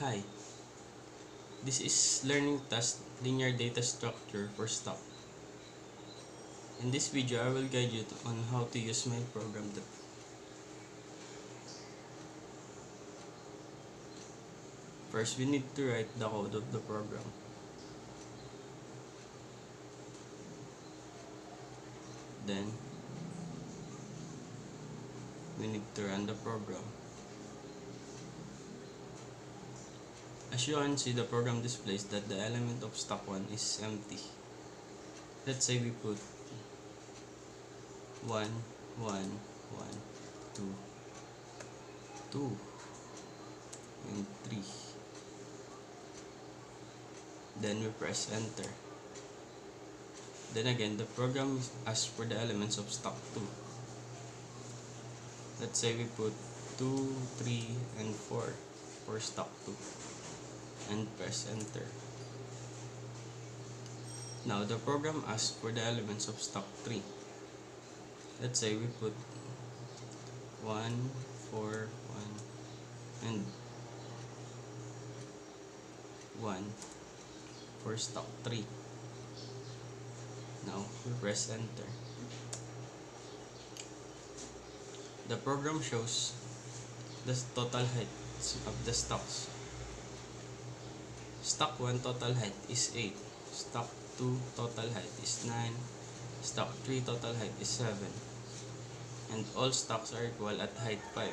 Hi, this is Learning Task Linear Data Structure for Stock. In this video, I will guide you on how to use my program. First, we need to write the code of the program. Then, we need to run the program. As you can see, the program displays that the element of stock 1 is empty. Let's say we put 1, 1, 1, 2, 2, and 3. Then we press enter. Then again, the program asks for the elements of stock 2. Let's say we put 2, 3, and 4 for stock 2 and press enter. Now the program asks for the elements of stock 3. Let's say we put 1, 4, 1, and 1 for stock 3. Now we press enter. The program shows the total height of the stocks. Stock 1 total height is 8, stock 2 total height is 9, stock 3 total height is 7, and all stocks are equal at height 5.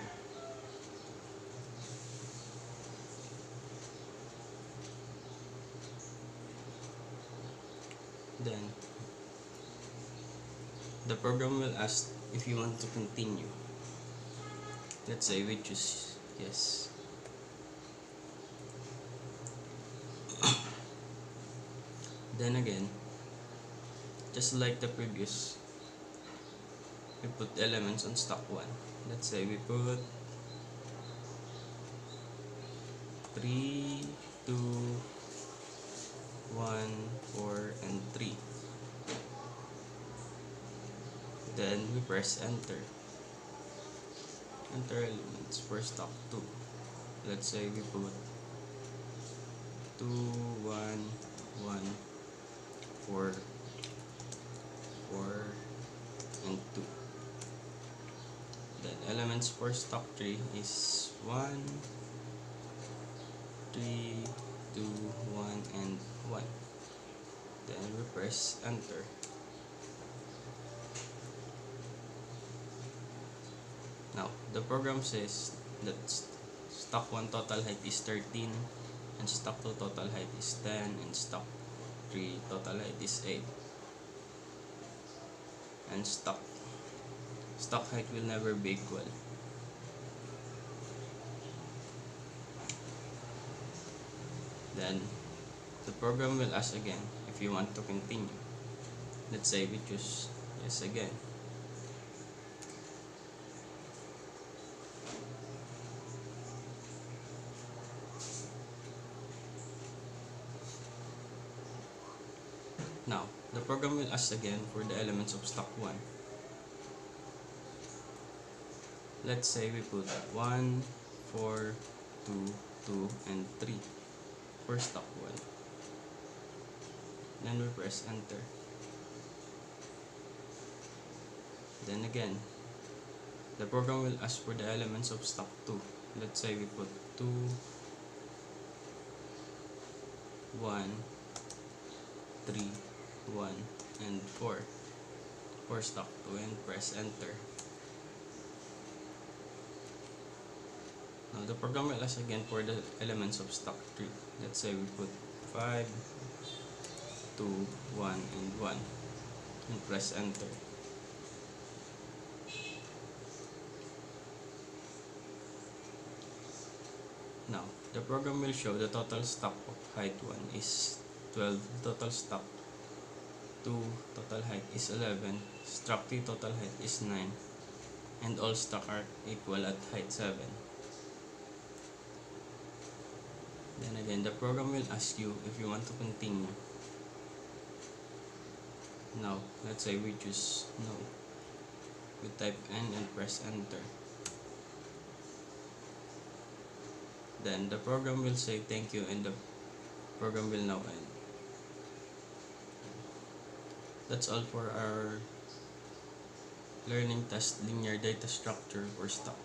Then, the program will ask if you want to continue. Let's say we choose yes. Then again, just like the previous, we put elements on stock 1. Let's say we put 3, 2, 1, 4, and 3. Then we press enter. Enter elements for stock 2. Let's say we put 2, 1, 1, 4, 4, and 2. Then elements for stock 3 is 1, 3, 2, 1, and 1. Then we press enter. Now, the program says that stock 1 total height is 13, and stock 2 total height is 10, and stock 3 total height is 8. And stock height will never be equal. Then, the program will ask again if you want to continue. Let's say we choose yes again. Now, the program will ask again for the elements of stock 1. Let's say we put 1, 4, 2, 2, and 3 for stock 1. Then we press enter. Then again, the program will ask for the elements of stock 2. Let's say we put 2, 1, 3, 1, and 4 for stock 2 and press enter. Now the program will ask again for the elements of stock 3. Let's say we put 5, 2, 1, and 1 and press enter. Now the program will show the total stock of height 1 is 12, total stock 2 total height is 11, stock 3 total height is 9, and all stock are equal at height 7. Then again, the program will ask you if you want to continue. Now, let's say we choose no. We type N and press enter. Then the program will say thank you and the program will now end. That's all for our learning test linear data structure for stock.